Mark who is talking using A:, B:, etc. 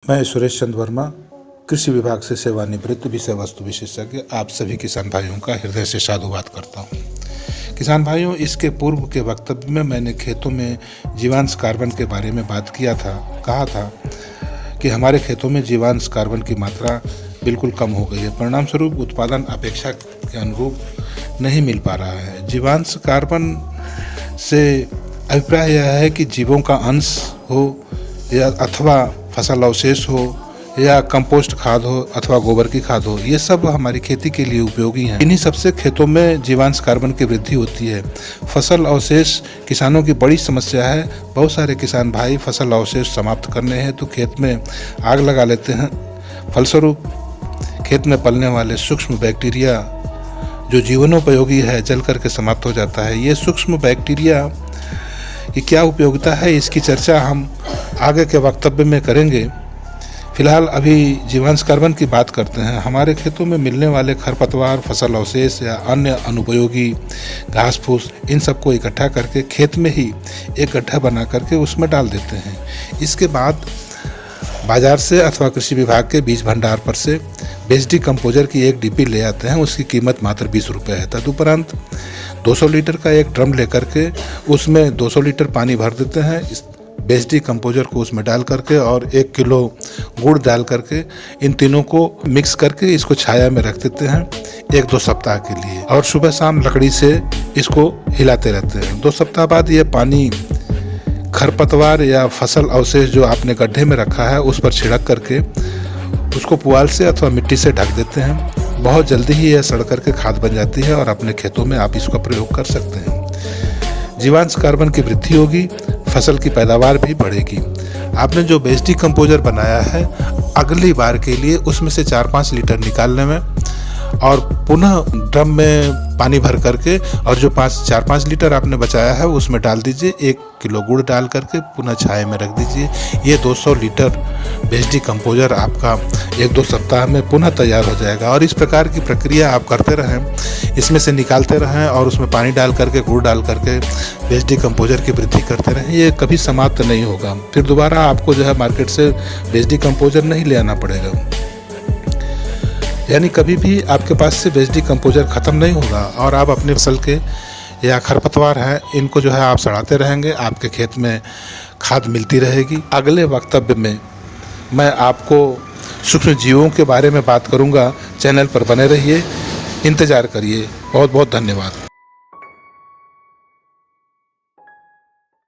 A: मैं सुरेश चंद्र वर्मा, कृषि विभाग से सेवानिवृत्त विषय वस्तु विशेषज्ञ, आप सभी किसान भाइयों का हृदय से साधुवाद करता हूँ। किसान भाइयों, इसके पूर्व के वक्तव्य में मैंने खेतों में जीवांश कार्बन के बारे में बात किया था। कहा था कि हमारे खेतों में जीवांश कार्बन की मात्रा बिल्कुल कम हो गई है, परिणाम स्वरूप उत्पादन अपेक्षा के अनुरूप नहीं मिल पा रहा है। जीवांश कार्बन से अभिप्राय यह है कि जीवों का अंश हो या अथवा फसल अवशेष हो या कंपोस्ट खाद हो अथवा गोबर की खाद हो, ये सब हमारी खेती के लिए उपयोगी हैं। इन्हीं सबसे खेतों में जीवांश कार्बन की वृद्धि होती है। फसल अवशेष किसानों की बड़ी समस्या है। बहुत सारे किसान भाई फसल अवशेष समाप्त करने हैं तो खेत में आग लगा लेते हैं। फलस्वरूप खेत में पलने वाले सूक्ष्म बैक्टीरिया जो जीवनोपयोगी है जल करके समाप्त हो जाता है। ये सूक्ष्म बैक्टीरिया की क्या उपयोगिता है, इसकी चर्चा हम आगे के वक्तव्य में करेंगे। फिलहाल अभी जीवांश कार्बन की बात करते हैं। हमारे खेतों में मिलने वाले खरपतवार, फसल अवशेष या अन्य अनुपयोगी घास फूस, इन सबको इकट्ठा करके खेत में ही एक गड्ढा बना करके उसमें डाल देते हैं। इसके बाद बाजार से अथवा कृषि विभाग के बीज भंडार पर से बेस्डी कंपोजर की एक डिब्बी ले आते हैं। उसकी कीमत मात्र 20 रुपये है। तदुपरांत 200 लीटर का एक ड्रम लेकर के उसमें 200 लीटर पानी भर देते हैं। इस बेस्डी कंपोजर को उसमें डाल करके और 1 किलो गुड़ डाल करके इन तीनों को मिक्स करके इसको छाया में रख देते हैं 1-2 सप्ताह के लिए, और सुबह शाम लकड़ी से इसको हिलाते रहते हैं। 2 सप्ताह बाद ये पानी खरपतवार या फसल अवशेष जो आपने गड्ढे में रखा है उस पर छिड़क करके उसको पुआल से अथवा मिट्टी से ढक देते हैं। बहुत जल्दी ही यह सड़ करके खाद बन जाती है और अपने खेतों में आप इसका प्रयोग कर सकते हैं। जीवांश कार्बन की वृद्धि होगी, फसल की पैदावार भी बढ़ेगी। आपने जो बेस्डी कंपोजर बनाया है, अगली बार के लिए उसमें से 4-5 लीटर निकालने में और पुनः ड्रम में पानी भर करके और जो 4-5 लीटर आपने बचाया है उसमें डाल दीजिए। 1 किलो गुड़ डाल करके पुनः छाये में रख दीजिए। ये 200 लीटर बेस्डी कंपोजर आपका 1-2 सप्ताह में पुनः तैयार हो जाएगा। और इस प्रकार की प्रक्रिया आप करते रहें, इसमें से निकालते रहें और उसमें पानी डाल करके, गुड़ डाल करके बेस्डी कंपोजर की वृद्धि करते रहें। ये कभी समाप्त नहीं होगा। फिर दोबारा आपको जो है मार्केट से बेस्डी कंपोजर नहीं ले आना पड़ेगा। यानी कभी भी आपके पास से बेस्डी कंपोजर ख़त्म नहीं होगा और आप अपनी फसल के या खरपतवार हैं इनको जो है आप सड़ाते रहेंगे, आपके खेत में खाद मिलती रहेगी। अगले वक्तव्य में मैं आपको सूक्ष्म जीवों के बारे में बात करूंगा। चैनल पर बने रहिए, इंतज़ार करिए। बहुत बहुत धन्यवाद।